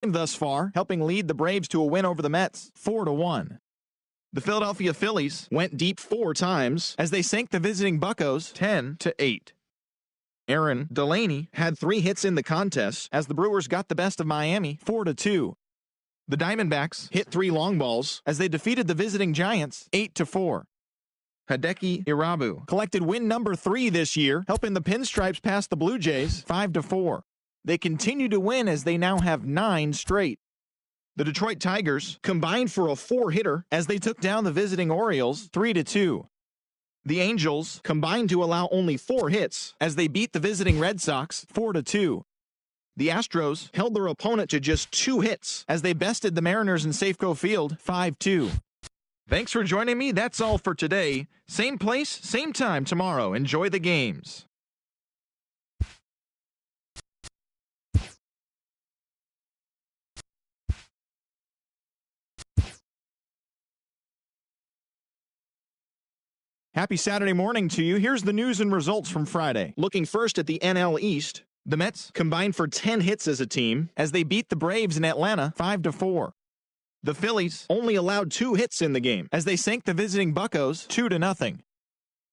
thus far, helping lead the Braves to a win over the Mets 4-1. The Philadelphia Phillies went deep 4 times as they sank the visiting Buccos 10-8. Aaron Delaney had 3 hits in the contest as the Brewers got the best of Miami 4-2. The Diamondbacks hit 3 long balls as they defeated the visiting Giants 8-4. Hideki Irabu collected win number 3 this year, helping the Pinstripes pass the Blue Jays 5-4. They continue to win as they now have 9 straight. The Detroit Tigers combined for a 4-hitter as they took down the visiting Orioles 3-2. The Angels combined to allow only 4 hits as they beat the visiting Red Sox 4-2. The Astros held their opponent to just 2 hits as they bested the Mariners in Safeco Field 5-2. Thanks for joining me. That's all for today. Same place, same time tomorrow. Enjoy the games. Happy Saturday morning to you. Here's the news and results from Friday. Looking first at the NL East, the Mets combined for 10 hits as a team as they beat the Braves in Atlanta 5-4. The Phillies only allowed 2 hits in the game as they sank the visiting Buccos 2-0.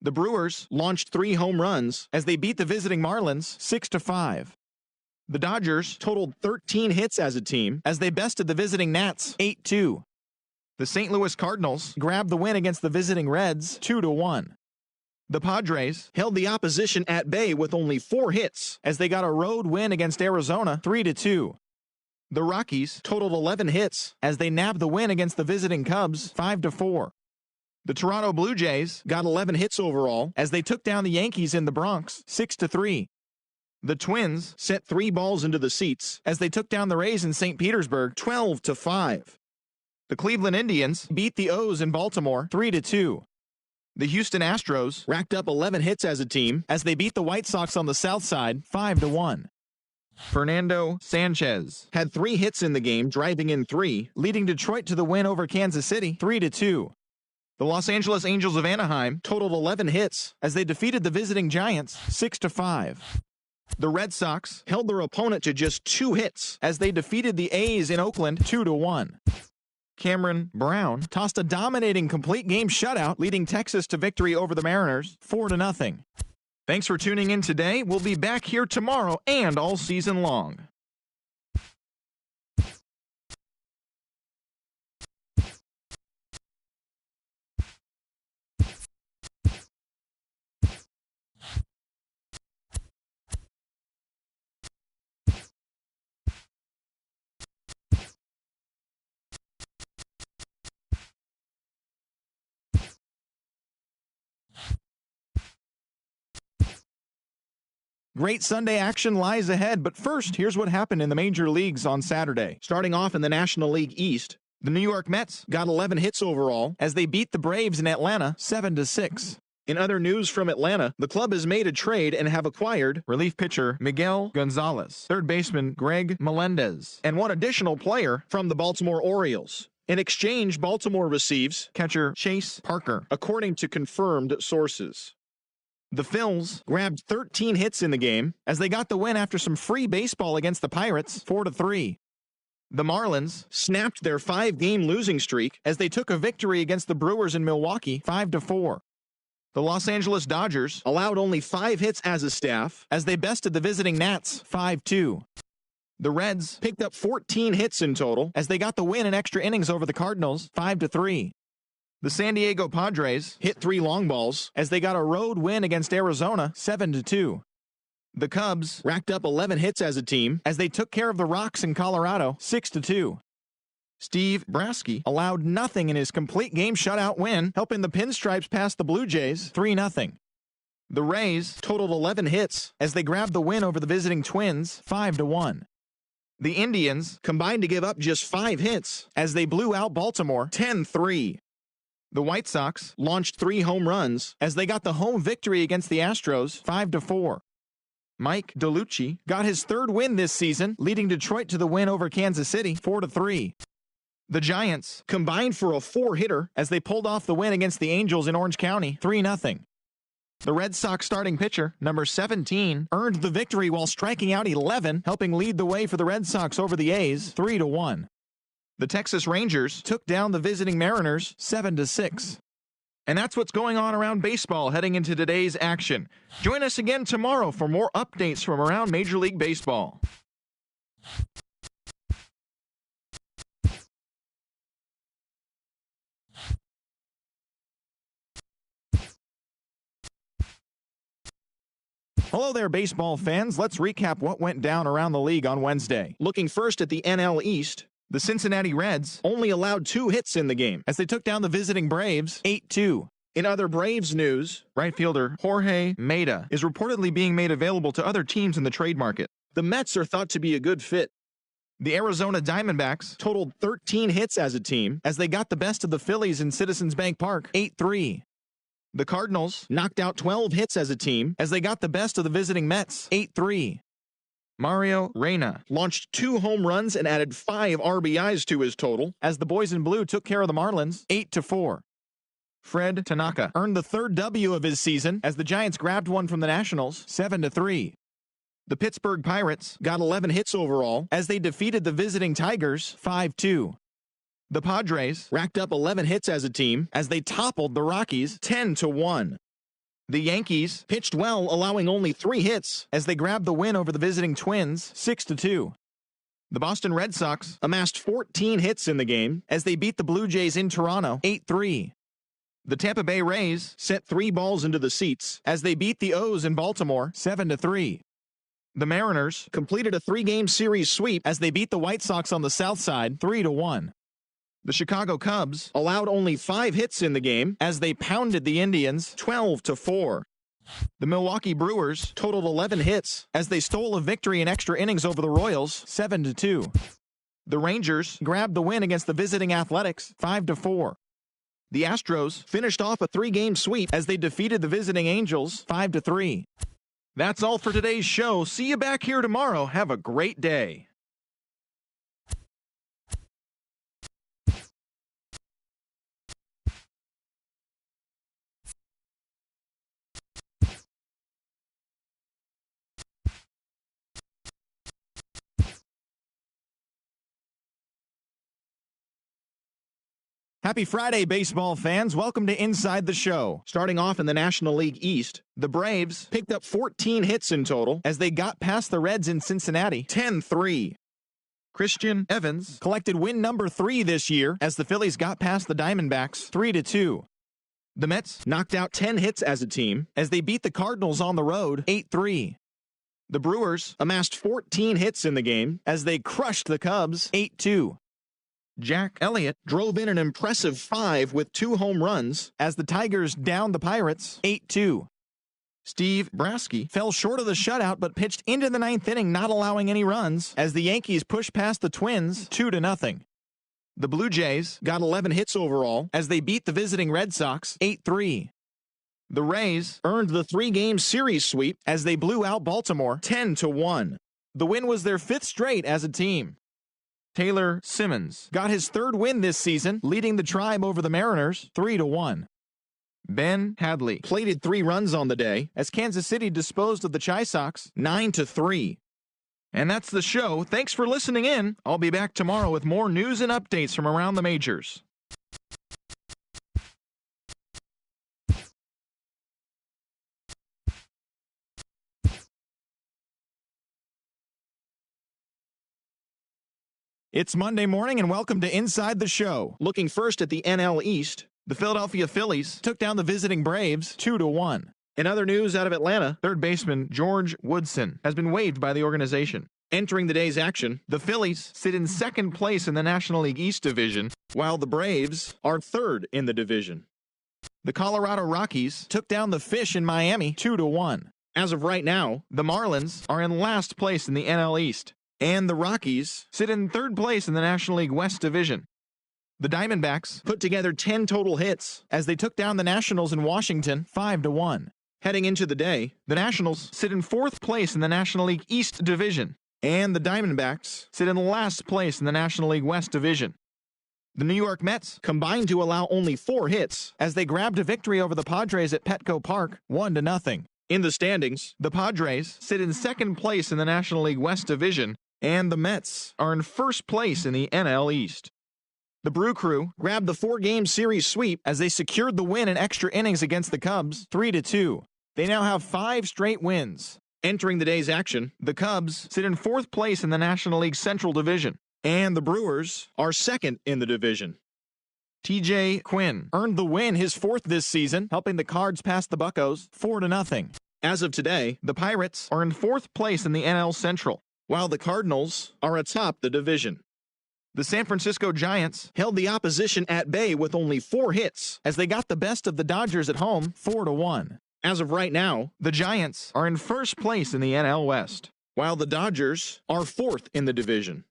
The Brewers launched 3 home runs as they beat the visiting Marlins 6-5. The Dodgers totaled 13 hits as a team as they bested the visiting Nats 8-2. The St. Louis Cardinals grabbed the win against the visiting Reds 2-1. The Padres held the opposition at bay with only 4 hits as they got a road win against Arizona 3-2. The Rockies totaled 11 hits as they nabbed the win against the visiting Cubs 5-4. The Toronto Blue Jays got 11 hits overall as they took down the Yankees in the Bronx 6-3. The Twins sent 3 balls into the seats as they took down the Rays in St. Petersburg 12-5. The Cleveland Indians beat the O's in Baltimore 3-2. The Houston Astros racked up 11 hits as a team as they beat the White Sox on the South Side 5-1. Fernando Sanchez had 3 hits in the game, driving in 3, leading Detroit to the win over Kansas City 3-2. The Los Angeles Angels of Anaheim totaled 11 hits as they defeated the visiting Giants 6-5. The Red Sox held their opponent to just 2 hits as they defeated the A's in Oakland 2-1. Cameron Brown tossed a dominating complete game shutout, leading Texas to victory over the Mariners 4-0. Thanks for tuning in today. We'll be back here tomorrow and all season long. Great Sunday action lies ahead, but first, here's what happened in the major leagues on Saturday. Starting off in the National League East, the New York Mets got 11 hits overall as they beat the Braves in Atlanta 7-6. In other news from Atlanta, the club has made a trade and have acquired relief pitcher Miguel Gonzalez, third baseman Greg Melendez, and one additional player from the Baltimore Orioles. In exchange, Baltimore receives catcher Chase Parker, according to confirmed sources. The Phils grabbed 13 hits in the game as they got the win after some free baseball against the Pirates 4-3. The Marlins snapped their 5-game losing streak as they took a victory against the Brewers in Milwaukee 5-4. The Los Angeles Dodgers allowed only 5 hits as a staff as they bested the visiting Nats 5-2. The Reds picked up 14 hits in total as they got the win in extra innings over the Cardinals 5-3. The San Diego Padres hit 3 long balls as they got a road win against Arizona 7-2. The Cubs racked up 11 hits as a team as they took care of the Rocks in Colorado 6-2. Steve Brasky allowed nothing in his complete game shutout win, helping the Pinstripes pass the Blue Jays 3-0. The Rays totaled 11 hits as they grabbed the win over the visiting Twins 5-1. The Indians combined to give up just 5 hits as they blew out Baltimore 10-3. The White Sox launched 3 home runs as they got the home victory against the Astros 5-4. Mike DeLucci got his 3rd win this season, leading Detroit to the win over Kansas City 4-3. The Giants combined for a 4-hitter as they pulled off the win against the Angels in Orange County 3-0. The Red Sox starting pitcher, number 17, earned the victory while striking out 11, helping lead the way for the Red Sox over the A's 3-1. The Texas Rangers took down the visiting Mariners 7-6. And that's what's going on around baseball heading into today's action. Join us again tomorrow for more updates from around Major League Baseball. Hello there, baseball fans. Let's recap what went down around the league on Wednesday. Looking first at the NL East, the Cincinnati Reds only allowed 2 hits in the game as they took down the visiting Braves 8-2. In other Braves news, right fielder Jorge Maeda is reportedly being made available to other teams in the trade market. The Mets are thought to be a good fit. The Arizona Diamondbacks totaled 13 hits as a team as they got the best of the Phillies in Citizens Bank Park 8-3. The Cardinals knocked out 12 hits as a team as they got the best of the visiting Mets 8-3. Mario Reyna launched 2 home runs and added 5 RBIs to his total as the boys in blue took care of the Marlins 8-4. Fred Tanaka earned the 3rd W of his season as the Giants grabbed one from the Nationals 7-3. The Pittsburgh Pirates got 11 hits overall as they defeated the visiting Tigers 5-2. The Padres racked up 11 hits as a team as they toppled the Rockies 10-1. The Yankees pitched well, allowing only 3 hits as they grabbed the win over the visiting Twins 6-2. The Boston Red Sox amassed 14 hits in the game as they beat the Blue Jays in Toronto 8-3. The Tampa Bay Rays sent 3 balls into the seats as they beat the O's in Baltimore 7-3. The Mariners completed a 3-game series sweep as they beat the White Sox on the South Side 3-1. The Chicago Cubs allowed only 5 hits in the game as they pounded the Indians 12-4. The Milwaukee Brewers totaled 11 hits as they stole a victory in extra innings over the Royals 7-2. The Rangers grabbed the win against the visiting Athletics 5-4. The Astros finished off a 3-game sweep as they defeated the visiting Angels 5-3. That's all for today's show. See you back here tomorrow. Have a great day. Happy Friday, baseball fans. Welcome to Inside the Show. Starting off in the National League East, the Braves picked up 14 hits in total as they got past the Reds in Cincinnati 10-3. Christian Evans collected win number 3 this year as the Phillies got past the Diamondbacks 3-2. The Mets knocked out 10 hits as a team as they beat the Cardinals on the road 8-3. The Brewers amassed 14 hits in the game as they crushed the Cubs 8-2. Jack Elliott drove in an impressive 5 with 2 home runs as the Tigers downed the Pirates 8-2. Steve Brasky fell short of the shutout but pitched into the 9th inning, not allowing any runs as the Yankees pushed past the Twins 2-0. The Blue Jays got 11 hits overall as they beat the visiting Red Sox 8-3. The Rays earned the 3-game series sweep as they blew out Baltimore 10-1. The win was their 5th straight as a team. Taylor Simmons got his 3rd win this season, leading the Tribe over the Mariners 3-1. Ben Hadley plated 3 runs on the day as Kansas City disposed of the Chi Sox 9-3. And that's the show. Thanks for listening in. I'll be back tomorrow with more news and updates from around the majors. It's Monday morning and welcome to Inside the Show. Looking first at the NL East, the Philadelphia Phillies took down the visiting Braves 2-1. In other news out of Atlanta, third baseman George Woodson has been waived by the organization. Entering the day's action, the Phillies sit in 2nd place in the National League East division, while the Braves are 3rd in the division. The Colorado Rockies took down the Fish in Miami 2-1. As of right now, the Marlins are in last place in the NL East, and the Rockies sit in 3rd place in the National League West division. The Diamondbacks put together 10 total hits as they took down the Nationals in Washington 5-1. Heading into the day, the Nationals sit in 4th place in the National League East division, and the Diamondbacks sit in last place in the National League West division. The New York Mets combined to allow only 4 hits as they grabbed a victory over the Padres at Petco Park, 1-0. In the standings, the Padres sit in second place in the National League West Division, and the Mets are in first place in the NL East. The Brew Crew grabbed the 4-game series sweep as they secured the win in extra innings against the Cubs, 3-2. They now have 5 straight wins. Entering the day's action, the Cubs sit in 4th place in the National League Central Division, and the Brewers are 2nd in the division. TJ Quinn earned the win, his 4th this season, helping the Cards pass the Buccos 4-0. As of today, the Pirates are in 4th place in the NL Central, while the Cardinals are atop the division. The San Francisco Giants held the opposition at bay with only 4 hits as they got the best of the Dodgers at home 4-1. As of right now, the Giants are in first place in the NL West, while the Dodgers are 4th in the division.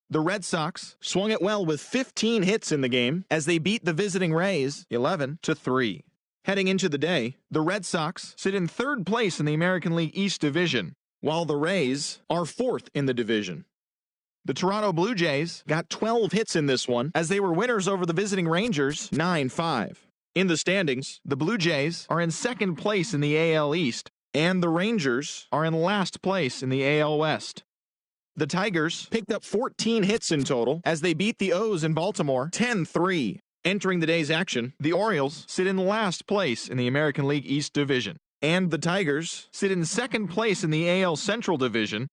The Red Sox swung it well with 15 hits in the game as they beat the visiting Rays 11-3. Heading into the day, the Red Sox sit in 3rd place in the American League East Division, while the Rays are 4th in the division. The Toronto Blue Jays got 12 hits in this one as they were winners over the visiting Rangers 9-5. In the standings, the Blue Jays are in 2nd place in the AL East, and the Rangers are in last place in the AL West. The Tigers picked up 14 hits in total as they beat the O's in Baltimore 10-3. Entering the day's action, the Orioles sit in last place in the American League East Division, and the Tigers sit in 2nd place in the AL Central Division.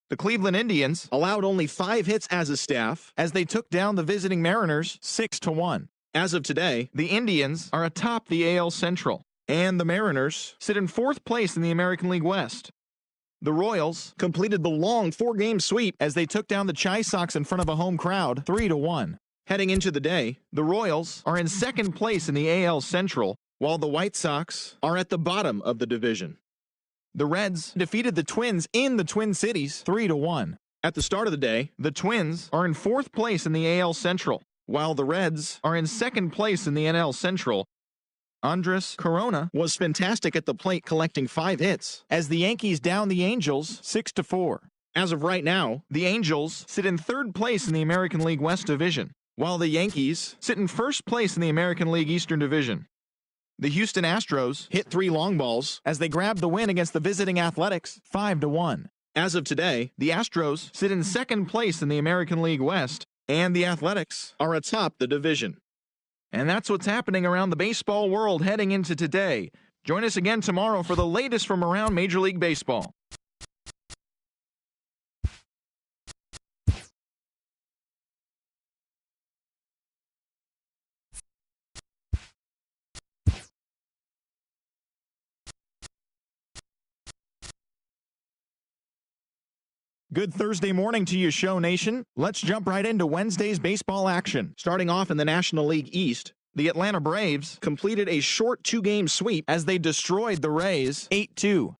The Cleveland Indians allowed only 5 hits as a staff as they took down the visiting Mariners 6-1. As of today, the Indians are atop the AL Central, and the Mariners sit in 4th place in the American League West. The Royals completed the long 4-game sweep as they took down the Chi Sox in front of a home crowd 3-1. Heading into the day, the Royals are in 2nd place in the AL Central, while the White Sox are at the bottom of the division. The Reds defeated the Twins in the Twin Cities 3-1. At the start of the day, the Twins are in 4th place in the AL Central, while the Reds are in 2nd place in the NL Central. Andres Corona was fantastic at the plate, collecting 5 hits as the Yankees downed the Angels 6-4. As of right now, the Angels sit in 3rd place in the American League West Division, while the Yankees sit in 1st place in the American League Eastern Division. The Houston Astros hit 3 long balls as they grabbed the win against the visiting Athletics 5-1. As of today, the Astros sit in 2nd place in the American League West, and the Athletics are atop the division. And that's what's happening around the baseball world heading into today. Join us again tomorrow for the latest from around Major League Baseball. Good Thursday morning to you, Show Nation. Let's jump right into Wednesday's baseball action. Starting off in the National League East, the Atlanta Braves completed a short 2-game sweep as they destroyed the Rays 8-2.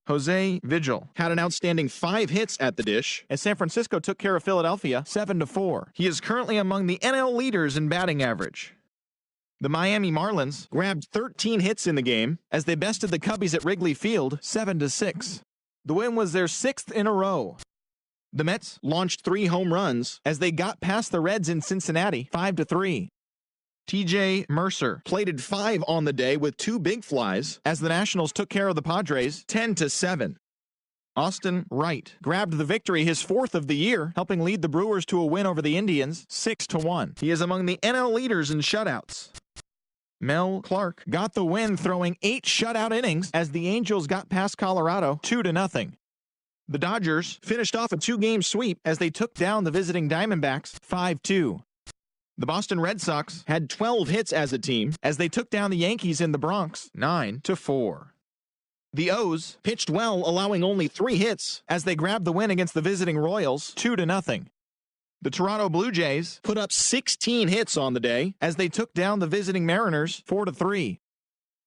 Jose Vigil had an outstanding 5 hits at the dish as San Francisco took care of Philadelphia 7-4. He is currently among the NL leaders in batting average. The Miami Marlins grabbed 13 hits in the game as they bested the Cubbies at Wrigley Field 7-6. The win was their 6th in a row. The Mets launched 3 home runs as they got past the Reds in Cincinnati 5-3. TJ Mercer plated 5 on the day with 2 big flies as the Nationals took care of the Padres 10-7. Austin Wright grabbed the victory, his 4th of the year, helping lead the Brewers to a win over the Indians 6-1. He is among the NL leaders in shutouts. Mel Clark got the win, throwing 8 shutout innings as the Angels got past Colorado 2-0. The Dodgers finished off a 2-game sweep as they took down the visiting Diamondbacks 5-2. The Boston Red Sox had 12 hits as a team as they took down the Yankees in the Bronx 9-4. The O's pitched well, allowing only 3 hits as they grabbed the win against the visiting Royals 2-0. The Toronto Blue Jays put up 16 hits on the day as they took down the visiting Mariners 4-3.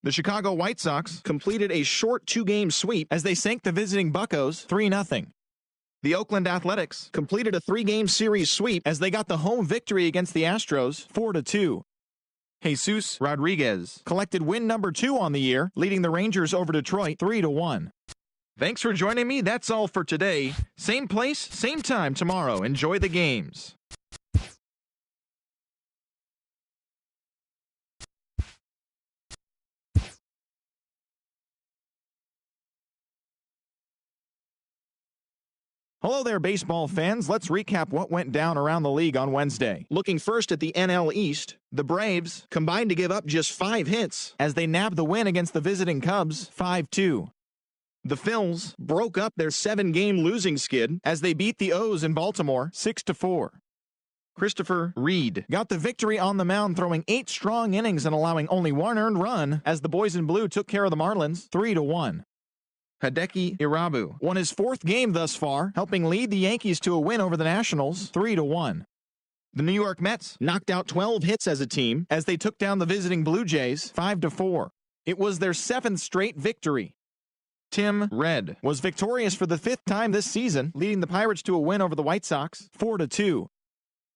The Chicago White Sox completed a short 2-game sweep as they sank the visiting Buccos 3-0. The Oakland Athletics completed a 3-game series sweep as they got the home victory against the Astros 4-2. Jesus Rodriguez collected win number 2 on the year, leading the Rangers over Detroit 3-1. Thanks for joining me. That's all for today. Same place, same time tomorrow. Enjoy the games. Hello there, baseball fans. Let's recap what went down around the league on Wednesday. Looking first at the NL East, the Braves combined to give up just 5 hits as they nabbed the win against the visiting Cubs 5-2. The Phils broke up their 7-game losing skid as they beat the O's in Baltimore 6-4. Christopher Reed got the victory on the mound, throwing 8 strong innings and allowing only 1 earned run as the boys in blue took care of the Marlins 3-1. Hideki Irabu won his 4th game thus far, helping lead the Yankees to a win over the Nationals 3-1. The New York Mets knocked out 12 hits as a team as they took down the visiting Blue Jays 5-4. It was their 7th straight victory. Tim Red was victorious for the 5th time this season, leading the Pirates to a win over the White Sox 4-2.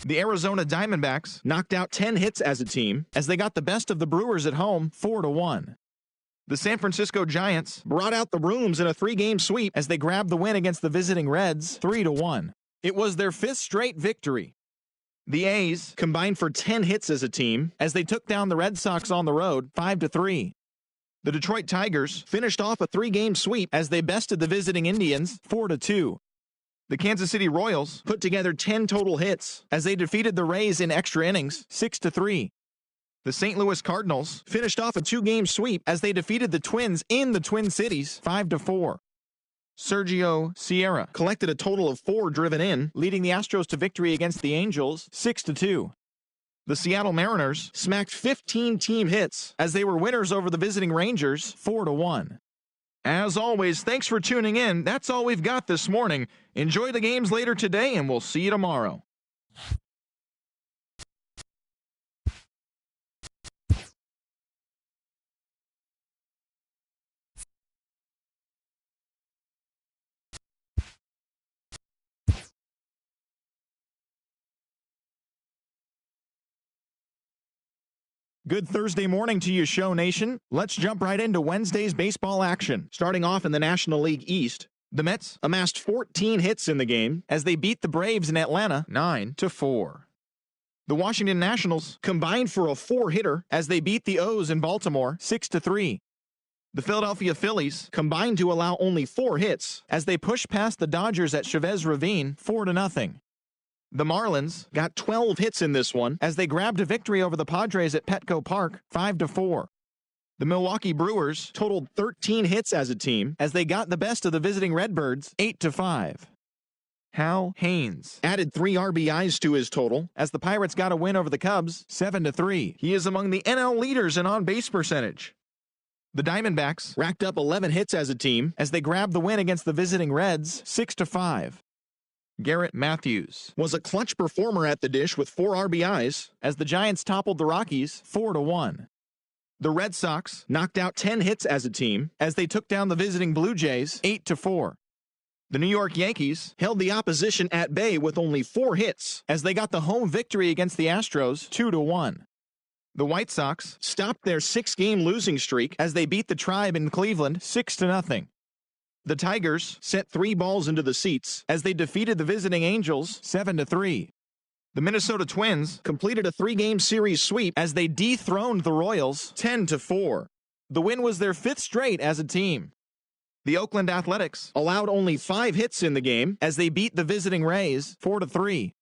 The Arizona Diamondbacks knocked out 10 hits as a team as they got the best of the Brewers at home 4-1. The San Francisco Giants brought out the brooms in a 3-game sweep as they grabbed the win against the visiting Reds 3-1. It was their 5th straight victory. The A's combined for 10 hits as a team as they took down the Red Sox on the road 5-3. The Detroit Tigers finished off a 3-game sweep as they bested the visiting Indians 4-2. The Kansas City Royals put together 10 total hits as they defeated the Rays in extra innings 6-3. The St. Louis Cardinals finished off a 2-game sweep as they defeated the Twins in the Twin Cities 5-4. Sergio Sierra collected a total of 4 driven in, leading the Astros to victory against the Angels 6-2. The Seattle Mariners smacked 15 team hits as they were winners over the visiting Rangers 4-1. As always, thanks for tuning in. That's all we've got this morning. Enjoy the games later today, and we'll see you tomorrow. Good Thursday morning to you, Show Nation. Let's jump right into Wednesday's baseball action. Starting off in the National League East, the Mets amassed 14 hits in the game as they beat the Braves in Atlanta 9-4. The Washington Nationals combined for a 4-hitter as they beat the O's in Baltimore 6-3. The Philadelphia Phillies combined to allow only 4 hits as they pushed past the Dodgers at Chavez Ravine 4-0. The Marlins got 12 hits in this one as they grabbed a victory over the Padres at Petco Park 5-4. The Milwaukee Brewers totaled 13 hits as a team as they got the best of the visiting Redbirds 8-5. Hal Haynes added 3 RBIs to his total as the Pirates got a win over the Cubs 7-3. He is among the NL leaders in on-base percentage. The Diamondbacks racked up 11 hits as a team as they grabbed the win against the visiting Reds 6-5. Garrett Matthews was a clutch performer at the dish with 4 RBIs as the Giants toppled the Rockies 4-1. The Red Sox knocked out 10 hits as a team as they took down the visiting Blue Jays 8-4. The New York Yankees held the opposition at bay with only 4 hits as they got the home victory against the Astros 2-1. The White Sox stopped their 6-game losing streak as they beat the Tribe in Cleveland 6-0. The Tigers sent 3 balls into the seats as they defeated the visiting Angels 7-3. The Minnesota Twins completed a 3-game series sweep as they dethroned the Royals 10-4. The win was their 5th straight as a team. The Oakland Athletics allowed only 5 hits in the game as they beat the visiting Rays 4-3.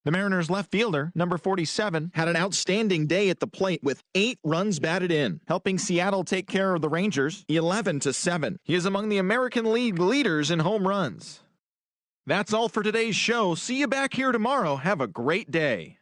The Mariners left fielder, number 47, had an outstanding day at the plate with 8 runs batted in, helping Seattle take care of the Rangers 11-7. He is among the American League leaders in home runs. That's all for today's show. See you back here tomorrow. Have a great day.